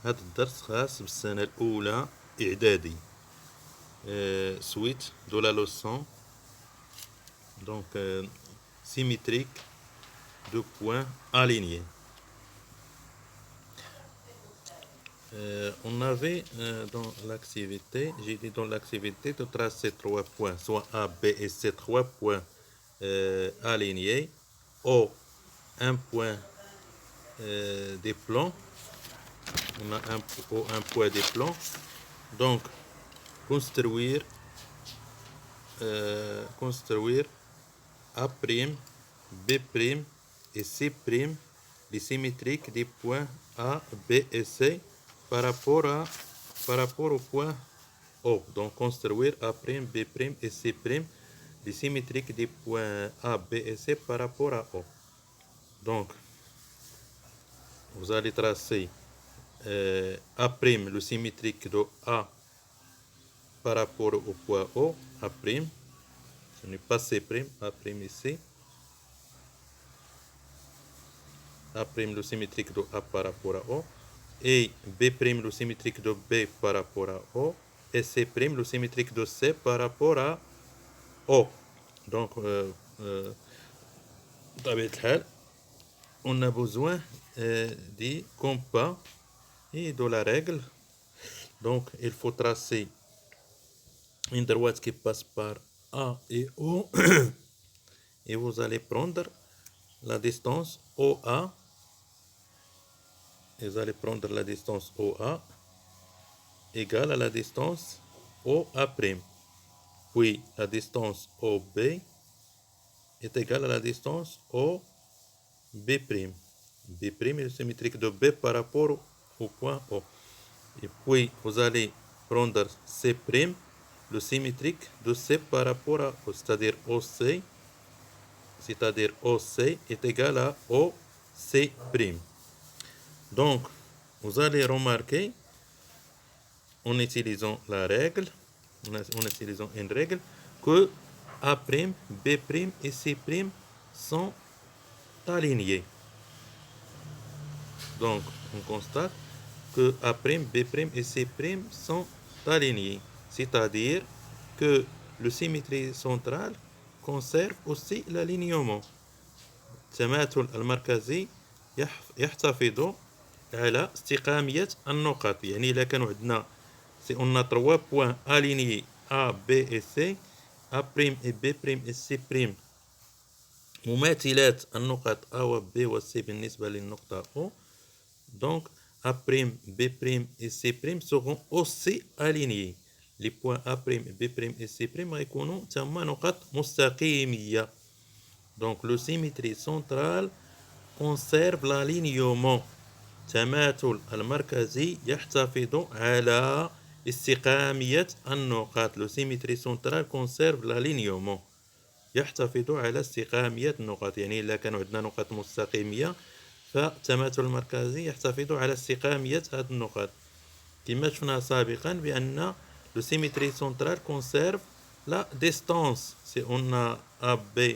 هذا الدرس خاص بالسنة الأولى إعدادي. Suite de la leçon, donc symétrique, deux points alignés. On avait dans l'activité, j'ai dit dans l'activité de tracer trois points, soit A, B et C, trois points alignés, O, un point des plans, on a un point des plans, donc construire A', B' et C' les symétriques des points A, B et C par rapport au point O. Donc construire A', B' et C' les symétriques des points A, B et C par rapport à O. Donc vous allez tracer A', le symétrique de A par rapport au point O, A', ce n'est pas C', A' ici. A' le symétrique de A par rapport à O, et B' le symétrique de B par rapport à O, et C' le symétrique de C par rapport à O. Donc, on a besoin du compas et de la règle. Donc, il faut tracer une droite qui passe par A et O, et vous allez prendre la distance OA. Vous allez prendre la distance OA égale à la distance OA'. Puis la distance OB est égale à la distance OB'. B' est le symétrique de B par rapport au point O. Et puis vous allez prendre C', le symétrique de C par rapport à O, c'est-à-dire OC est égal à OC'. Donc, vous allez remarquer, en utilisant la règle, en utilisant une règle, que A', B' et C' sont alignés. Donc, on constate que A', B' et C' sont alignés. C'est-à-dire que le symétrie centrale conserve aussi l'alignement. التماثل المركزي يحتفظ على استقامية النقط. يعني إذا كانوا عندنا on a 3 points alignés A, B et C, A' et B' et C' مماثلات النقط A و B و C بالنسبة للنقطة O. Donc A', B' et C' seront aussi alignés. Les points A', B' et C' غيكونوا تما نقط مستقيمية. Donc le symétrie centrale conserve l'alignement. التماثل المركزي يحتفظ على استقامية النقاط. Le symétrie centrale conserve l'alignement. يحتفظ على استقامية النقاط. يعني إذا كانوا عندنا نقاط مستقيمية فالتماثل المركزي يحتفظ على استقامية هذه النقاط. كما شفنا سابقا بأن le symétrie centrale conserve la distance. Si on a A, B,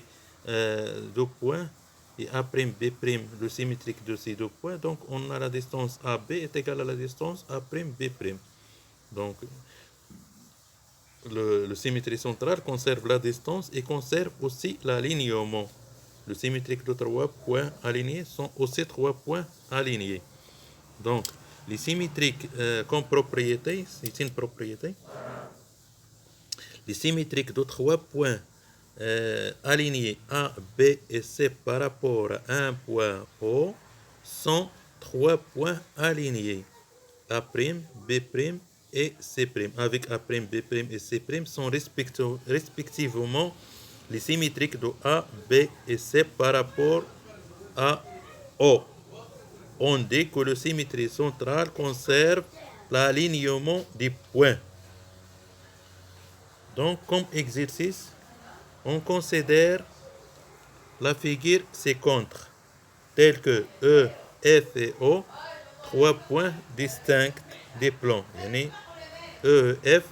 deux points, et A', B', le symétrique de ces deux points, donc on a la distance AB est égale à la distance A', B'. Donc le symétrie centrale conserve la distance et conserve aussi l'alignement. Le symétrique de 3 points alignés sont aussi 3 points alignés. Donc les symétriques comme propriété, c'est une propriété. Les symétriques de 3 points alignés A, B et C par rapport à un point O sont 3 points alignés. A', B' et C'. Avec A', B' et C' sont respectivement les symétriques de A, B et C par rapport à O. On dit que le symétrie centrale conserve l'alignement des points. Donc, comme exercice, on considère la figure ci-contre, telle que E, F et O, 3 points distincts des plans. يعني E, F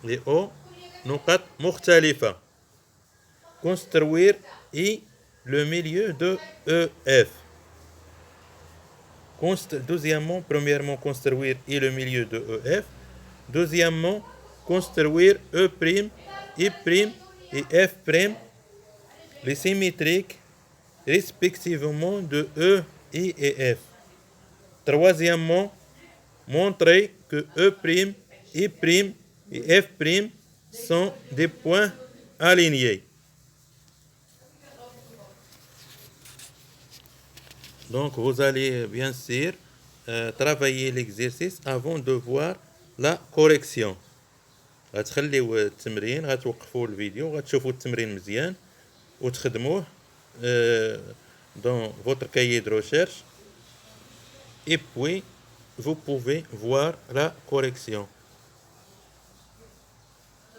et O, نقط مختلفة. Construire I le milieu de EF. Deuxièmement, premièrement, construire I le milieu de EF. Deuxièmement, construire E', I' et F', les symétriques respectivement de E, I et F. Troisièmement, montrer que E', I' et F' sont des points alignés. Donc, vous allez bien sûr travailler l'exercice avant de voir la correction. غتخليو التمرين غتوقفوا الفيديو غتشوفوا التمرين مزيان وتخدموه dans votre cahier de recherche et puis vous pouvez voir la correction.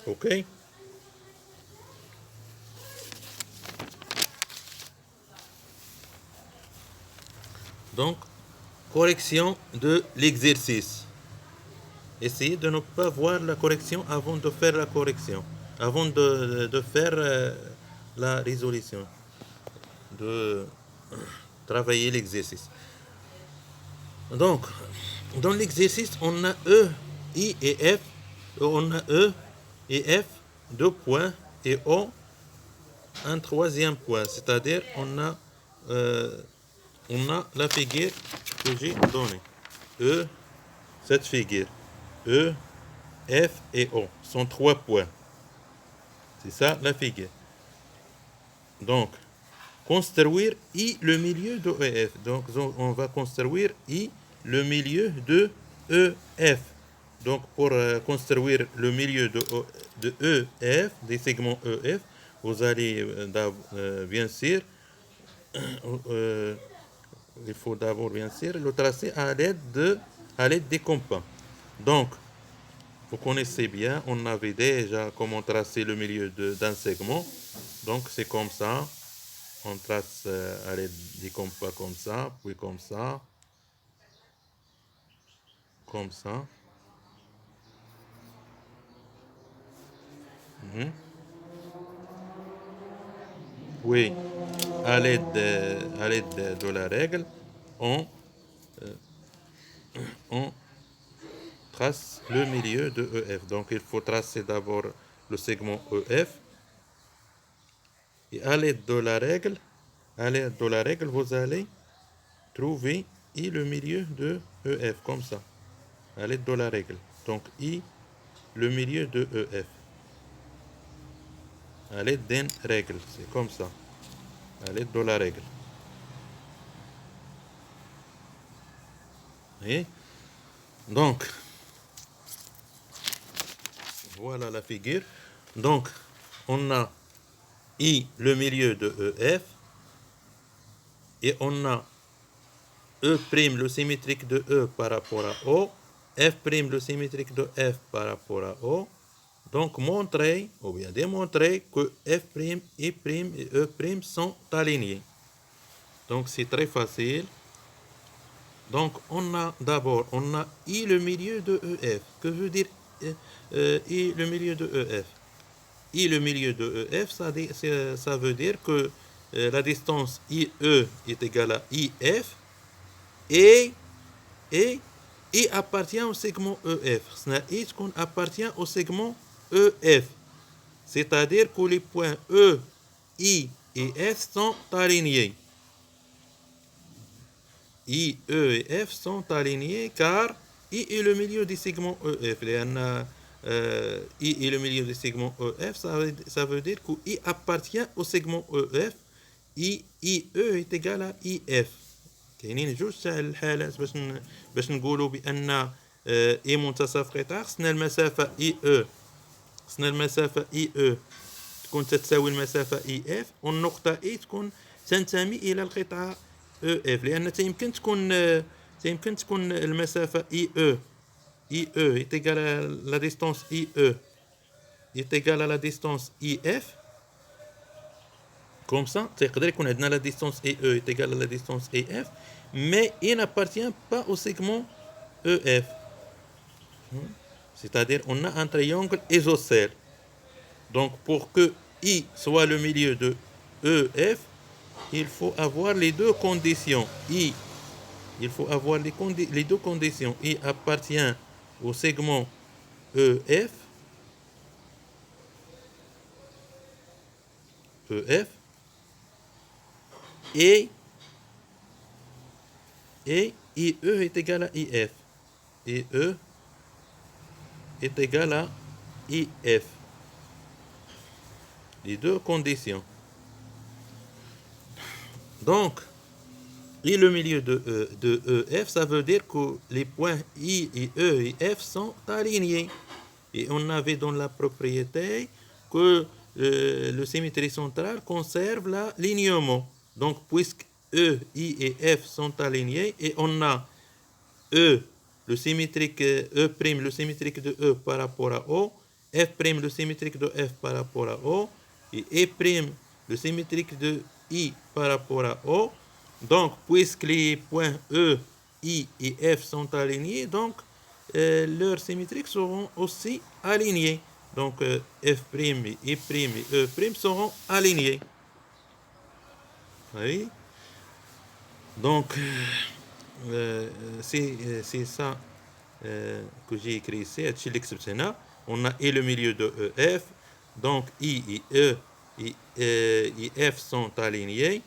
OK? Donc, correction de l'exercice. Essayez de ne pas voir la correction avant de faire la correction, avant de faire la résolution, de travailler l'exercice. Donc, dans l'exercice, on a E, I et F, on a E et F, 2 points, et O, un troisième point, c'est-à-dire on a la figure que j'ai donnée. E, cette figure. E, F et O sont 3 points. C'est ça la figure. Donc, construire I le milieu de EF. Donc, on va construire I le milieu de EF. Donc, pour construire le milieu de EF, des segments EF, vous allez bien sûr, il faut d'abord bien sûr le tracer à l'aide des compas. Donc, vous connaissez bien, on avait déjà comment tracer le milieu d'un segment. Donc, c'est comme ça. On trace à l'aide des compas comme ça, puis comme ça. Comme ça. Oui, à l'aide de la règle, on trace le milieu de EF. Donc, il faut tracer d'abord le segment EF. Et à l'aide de la règle, vous allez trouver I le milieu de EF, comme ça. À l'aide de la règle. Donc, I le milieu de EF. À l'aide d'une règle, c'est comme ça. À l'aide de la règle. Et donc, voilà la figure. Donc, on a I le milieu de EF et on a E' le symétrique de E par rapport à O, F' le symétrique de F par rapport à O. Donc, montrer, ou bien démontrer que F', I' et E' sont alignés. Donc, c'est très facile. Donc, on a d'abord, on a I le milieu de EF. Que veut dire I le milieu de EF? I le milieu de EF, ça veut dire que la distance IE est égale à IF et I appartient au segment EF. I appartient au segment EF. C'est-à-dire que les points E, I et F sont alignés. I, E et F sont alignés car I est le milieu du segment EF. I est le milieu du segment EF, ça veut dire que I appartient au segment EF. IE est égal à IF. كاينين جوج تاع الحالات باش نقولوا بان اي منتصف قطاع خصنا المسافه اي او تكون تساوي المسافه اي اف والنقطه اي تكون تنتمي الى القطعه او اف لان تيمكن تكون المسافه اي او est égal à la distance IE est égal à la distance IF. Comme ça, تقدر يكون عندنا la distance EE est égale à la distance EF, mais il n'appartient pas au segment EF. C'est-à-dire, on a un triangle isocèle. Donc, pour que I soit le milieu de EF, il faut avoir les deux conditions. I il faut avoir les deux conditions. I appartient au segment EF, EF, et IE est égal à IF. IE est égal à IF. Les deux conditions. Donc, et le milieu de EF, ça veut dire que les points I et E et F sont alignés. Et on avait dans la propriété que le symétrie centrale conserve l'alignement. Donc, puisque E, I et F sont alignés, et on a E, le symétrique E', le symétrique de E par rapport à O, F', le symétrique de F par rapport à O, et E', le symétrique de I par rapport à O. Donc, puisque les points E, I et F sont alignés, donc leurs symétriques seront aussi alignés. Donc, F', I', et E' seront alignés. Oui. Donc, c'est ça que j'ai écrit ici, à l'exceptionnel. On a et le milieu de EF, donc I et E et F sont alignés,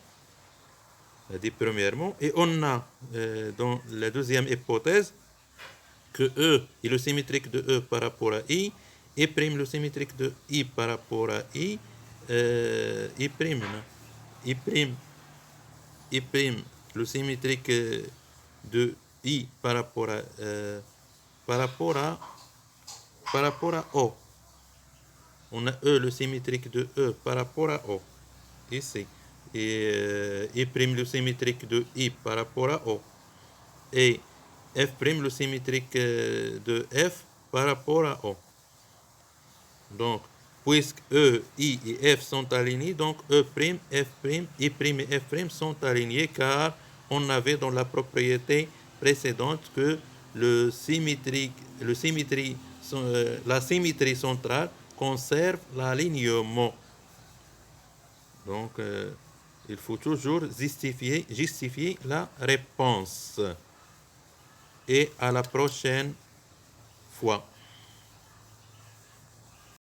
dit premièrement, et on a dans la deuxième hypothèse que E est le symétrique de E par rapport à I, et prime le symétrique de I par rapport à I, I prime, le symétrique de I par rapport à O. On a E, le symétrique de E par rapport à O, ici. Et I', le symétrique de I par rapport à O. Et F', le symétrique de F par rapport à O. Donc, puisque E, I et F sont alignés, donc E', F', I' et F' sont alignés, car on avait dans la propriété précédente que la symétrie centrale conserve l'alignement. Donc, il faut toujours justifier la réponse. Et à la prochaine fois.